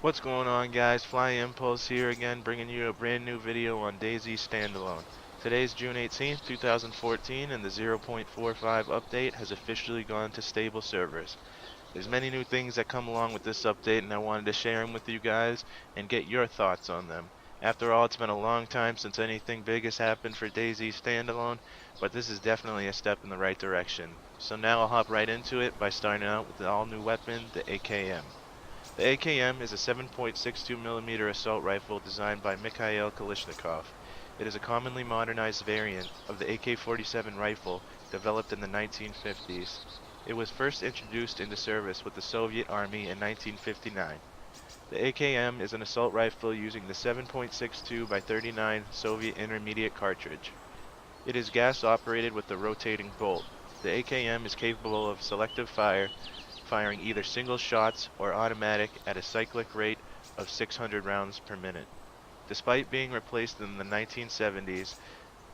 What's going on, guys? Fly Impulse here again, bringing you a brand new video on DayZ Standalone. Today's June 18th, 2014, and the 0.45 update has officially gone to stable servers. There's many new things that come along with this update, and I wanted to share them with you guys and get your thoughts on them. After all, it's been a long time since anything big has happened for DayZ Standalone, but this is definitely a step in the right direction. So now I'll hop right into it by starting out with the all-new weapon, the AKM. The AKM is a 7.62mm assault rifle designed by Mikhail Kalashnikov. It is a commonly modernized variant of the AK-47 rifle developed in the 1950s. It was first introduced into service with the Soviet Army in 1959. The AKM is an assault rifle using the 7.62 by 39 Soviet intermediate cartridge. It is gas operated with the rotating bolt. The AKM is capable of selective fire, firing either single shots or automatic at a cyclic rate of 600 rounds per minute. Despite being replaced in the 1970s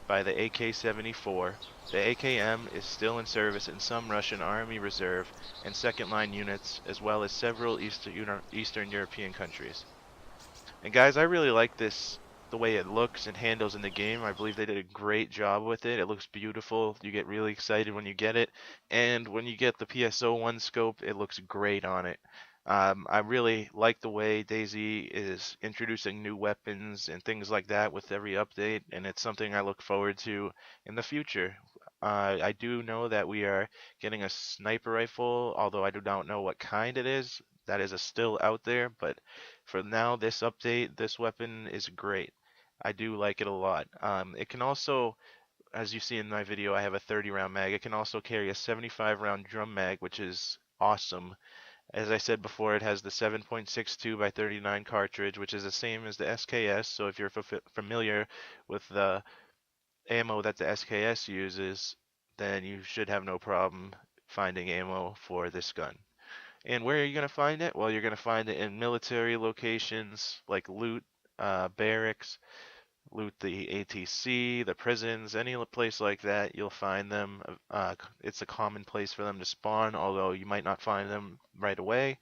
by the AK-74, the AKM is still in service in some Russian Army Reserve and second-line units, as well as several Eastern European countries. And guys, I really like the way it looks and handles in the game. I believe they did a great job with it. It looks beautiful. You get really excited when you get it. And when you get the PSO1 scope, it looks great on it. I really like the way DayZ is introducing new weapons and things like that with every update, and it's something I look forward to in the future. I do know that we are getting a sniper rifle, although I do not know what kind it is. That is still out there, but for now, this update, this weapon is great. I do like it a lot. It can also, as you see in my video, I have a 30 round mag. It can also carry a 75 round drum mag, which is awesome. As I said before, it has the 7.62 by 39 cartridge, which is the same as the SKS. So if you're familiar with the ammo that the SKS uses, then you should have no problem finding ammo for this gun. And where are you going to find it? Well, you're going to find it in military locations like loot, barracks, loot the ATC, the prisons, any place like that, you'll find them. It's a common place for them to spawn, although you might not find them right away,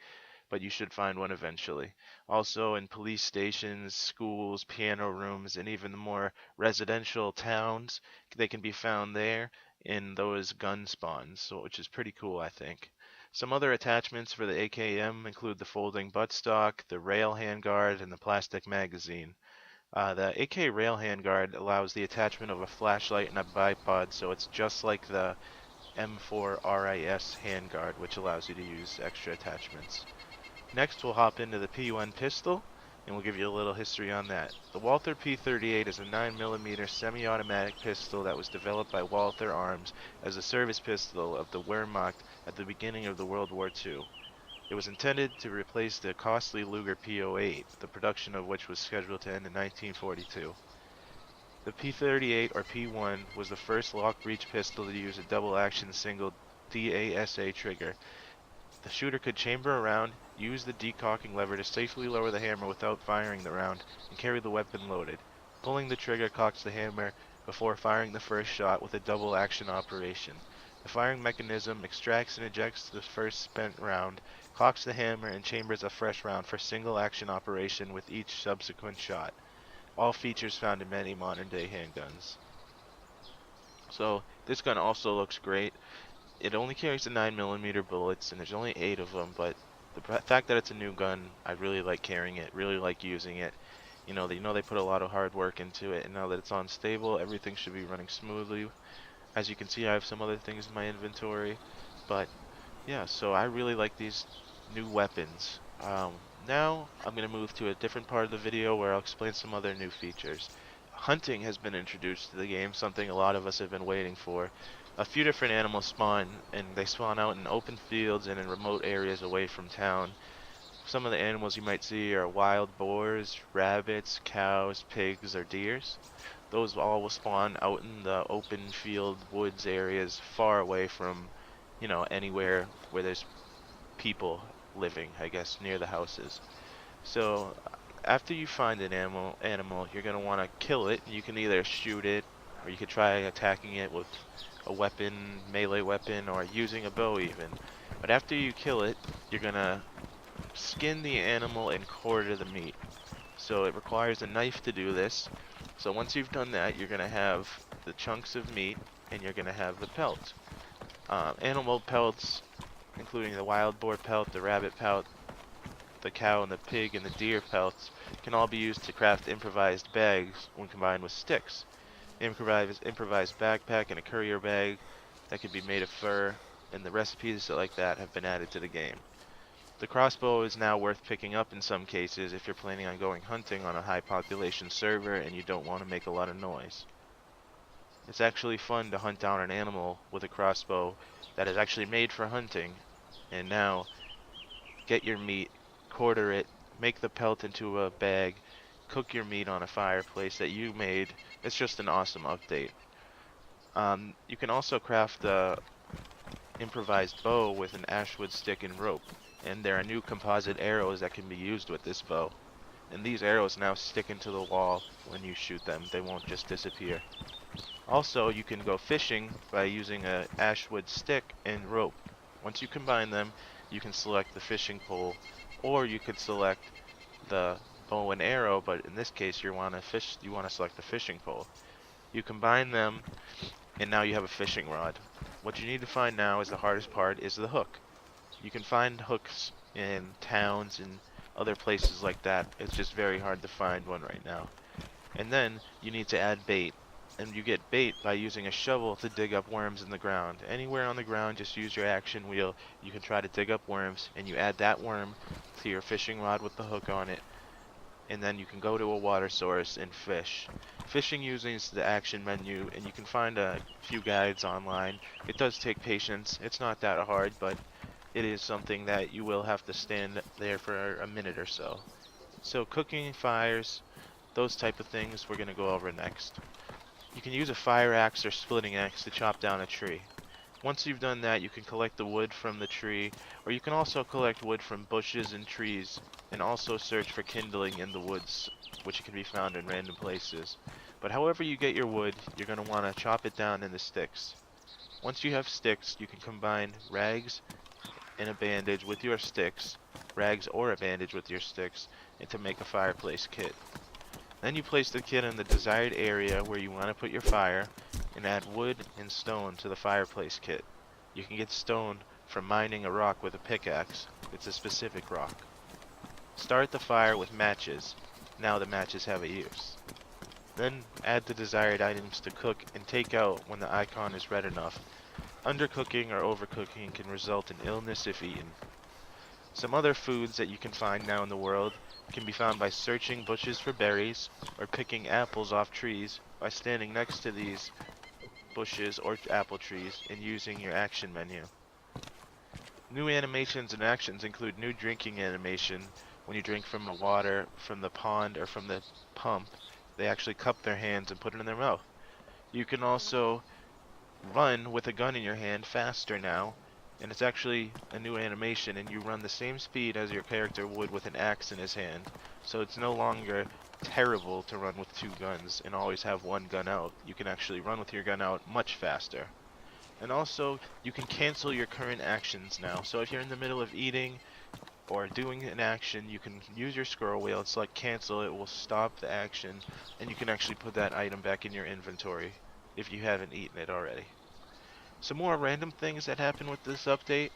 but you should find one eventually. Also in police stations, schools, piano rooms, and even the more residential towns, they can be found there in those gun spawns, so, which is pretty cool, I think. Some other attachments for the AKM include the folding buttstock, the rail handguard, and the plastic magazine. The AK rail handguard allows the attachment of a flashlight and a bipod, so it's just like the M4 RIS handguard, which allows you to use extra attachments. Next, we'll hop into the P1 pistol, and we'll give you a little history on that. The Walther P38 is a 9mm semi-automatic pistol that was developed by Walther Arms as a service pistol of the Wehrmacht at the beginning of the World War II. It was intended to replace the costly Luger P08, the production of which was scheduled to end in 1942. The P38 or P1 was the first lock breech pistol to use a double-action single DASA trigger. The shooter could chamber a round, use the decocking lever to safely lower the hammer without firing the round, and carry the weapon loaded. Pulling the trigger cocks the hammer before firing the first shot with a double-action operation. The firing mechanism extracts and ejects the first spent round, cocks the hammer, and chambers a fresh round for single-action operation with each subsequent shot. All features found in many modern-day handguns. So, this gun also looks great. It only carries the 9mm bullets, and there's only 8 of them, but the fact that it's a new gun, I really like carrying it, really like using it. You know, they put a lot of hard work into it, and now that it's on stable, everything should be running smoothly. As you can see, I have some other things in my inventory, but yeah, so I really like these new weapons. Now, I'm going to move to a different part of the video where I'll explain some other new features. Hunting has been introduced to the game, something a lot of us have been waiting for. A few different animals spawn, and they spawn out in open fields and in remote areas away from town. Some of the animals you might see are wild boars, rabbits, cows, pigs, or deers. Those all will spawn out in the open field woods areas far away from, you know, anywhere where there's people living, I guess, near the houses. So after you find an animal, you're going to want to kill it. You can either shoot it, or you could try attacking it with a weapon, melee weapon, or using a bow even. But after you kill it, you're gonna skin the animal and quarter the meat. So it requires a knife to do this. So once you've done that, you're gonna have the chunks of meat and you're gonna have the pelt. Animal pelts, including the wild boar pelt, the rabbit pelt, the cow and the pig and the deer pelts, can all be used to craft improvised bags when combined with sticks. Improvised backpack and a courier bag that can be made of fur, and the recipes like that have been added to the game. The crossbow is now worth picking up in some cases if you're planning on going hunting on a high population server and you don't want to make a lot of noise. It's actually fun to hunt down an animal with a crossbow that is actually made for hunting, and now get your meat, quarter it, make the pelt into a bag, cook your meat on a fireplace that you made. It's just an awesome update. You can also craft a improvised bow with an ashwood stick and rope, and there are new composite arrows that can be used with this bow. And these arrows now stick into the wall when you shoot them, they won't just disappear. Also, you can go fishing by using a ashwood stick and rope. Once you combine them, you can select the fishing pole, or you could select the bow and arrow, but in this case you want to select the fishing pole. You combine them and now you have a fishing rod. What you need to find now is the hardest part is the hook. You can find hooks in towns and other places like that. It's just very hard to find one right now. And then you need to add bait. And you get bait by using a shovel to dig up worms in the ground. Anywhere on the ground, just use your action wheel. You can try to dig up worms, and you add that worm to your fishing rod with the hook on it. And then you can go to a water source and fish. Fishing uses the action menu, and you can find a few guides online. It does take patience. It's not that hard, but it is something that you will have to stand there for a minute or so. So cooking fires, those type of things we're going to go over next. You can use a fire axe or splitting axe to chop down a tree. Once you've done that, you can collect the wood from the tree, or you can also collect wood from bushes and trees, and also search for kindling in the woods, which can be found in random places. But however you get your wood, you're going to want to chop it down into sticks. Once you have sticks, you can combine rags and a bandage with your sticks, rags or a bandage with your sticks, and to make a fireplace kit. Then you place the kit in the desired area where you want to put your fire, and add wood and stone to the fireplace kit. You can get stone from mining a rock with a pickaxe. It's a specific rock. Start the fire with matches. Now the matches have a use. Then add the desired items to cook and take out when the icon is red enough. Undercooking or overcooking can result in illness if eaten. Some other foods that you can find now in the world can be found by searching bushes for berries, or picking apples off trees by standing next to these bushes or apple trees and using your action menu. New animations and actions include new drinking animation. When you drink from the water, from the pond, or from the pump, they actually cup their hands and put it in their mouth. You can also run with a gun in your hand faster now, and it's actually a new animation, and you run the same speed as your character would with an axe in his hand. So it's no longer terrible to run with two guns and always have one gun out. You can actually run with your gun out much faster. And also, you can cancel your current actions now. So if you're in the middle of eating or doing an action, you can use your scroll wheel and select cancel. It will stop the action, and you can actually put that item back in your inventory if you haven't eaten it already. Some more random things that happen with this update.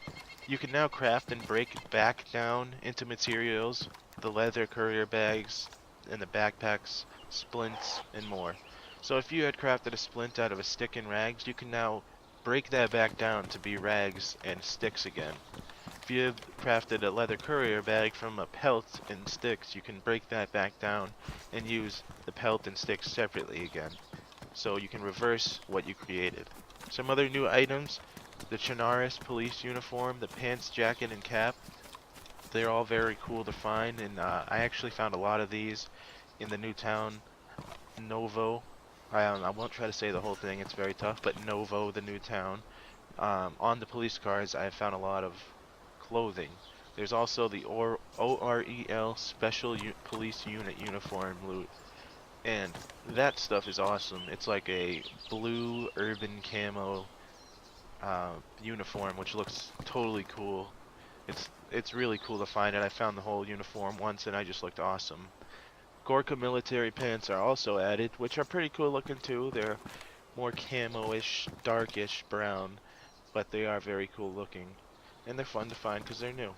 You can now craft and break back down into materials, the leather courier bags, and the backpacks, splints, and more. So if you had crafted a splint out of a stick and rags, you can now break that back down to be rags and sticks again. If you have crafted a leather courier bag from a pelt and sticks, you can break that back down and use the pelt and sticks separately again. So you can reverse what you created. Some other new items: the Chinaris police uniform, the pants, jacket, and cap. They're all very cool to find, and I actually found a lot of these in the new town, Novo. I won't try to say the whole thing, it's very tough, but Novo, the new town. On the police cars, I found a lot of clothing. There's also the OREL Special Police Unit uniform loot. and that stuff is awesome. It's like a blue urban camo uniform, which looks totally cool. It's really cool to find it. I found the whole uniform once, and I just looked awesome. Gorka military pants are also added, which are pretty cool looking too. They're more camo-ish, darkish brown, but they are very cool looking, and they're fun to find because they're new.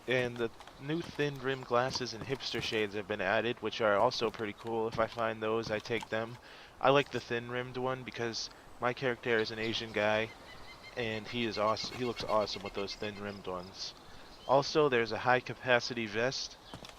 And the new thin rim glasses and hipster shades have been added, which are also pretty cool. If I find those, I take them. I like the thin rimmed one because my character is an Asian guy, and he is awesome. He looks awesome with those thin rimmed ones. Also, there's a high capacity vest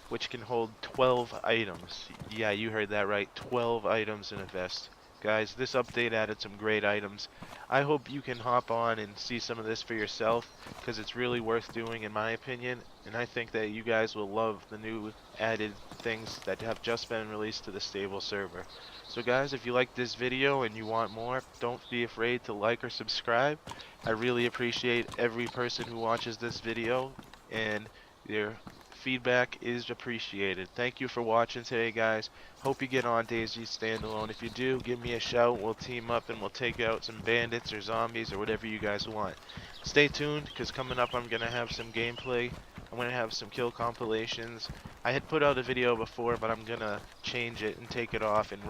which can hold 12 items. Yeah, you heard that right. 12 items in a vest. Guys, this update added some great items. I hope you can hop on and see some of this for yourself, because it's really worth doing in my opinion, and I think that you guys will love the new added things that have just been released to the stable server. So guys, if you liked this video and you want more, don't be afraid to like or subscribe. I really appreciate every person who watches this video, and your feedback is appreciated. Thank you for watching today, guys. Hope you get on DayZ Standalone. If you do, give me a shout. We'll team up and we'll take out some bandits or zombies or whatever you guys want. Stay tuned, because coming up I'm going to have some gameplay. I'm going to have some kill compilations. I had put out a video before, but I'm going to change it and take it off and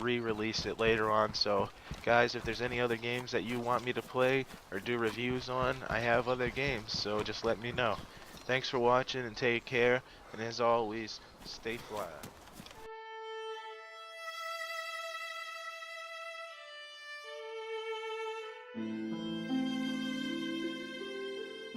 re-release it later on. So, guys, if there's any other games that you want me to play or do reviews on, I have other games, so just let me know. Thanks for watching and take care, and as always, stay fly.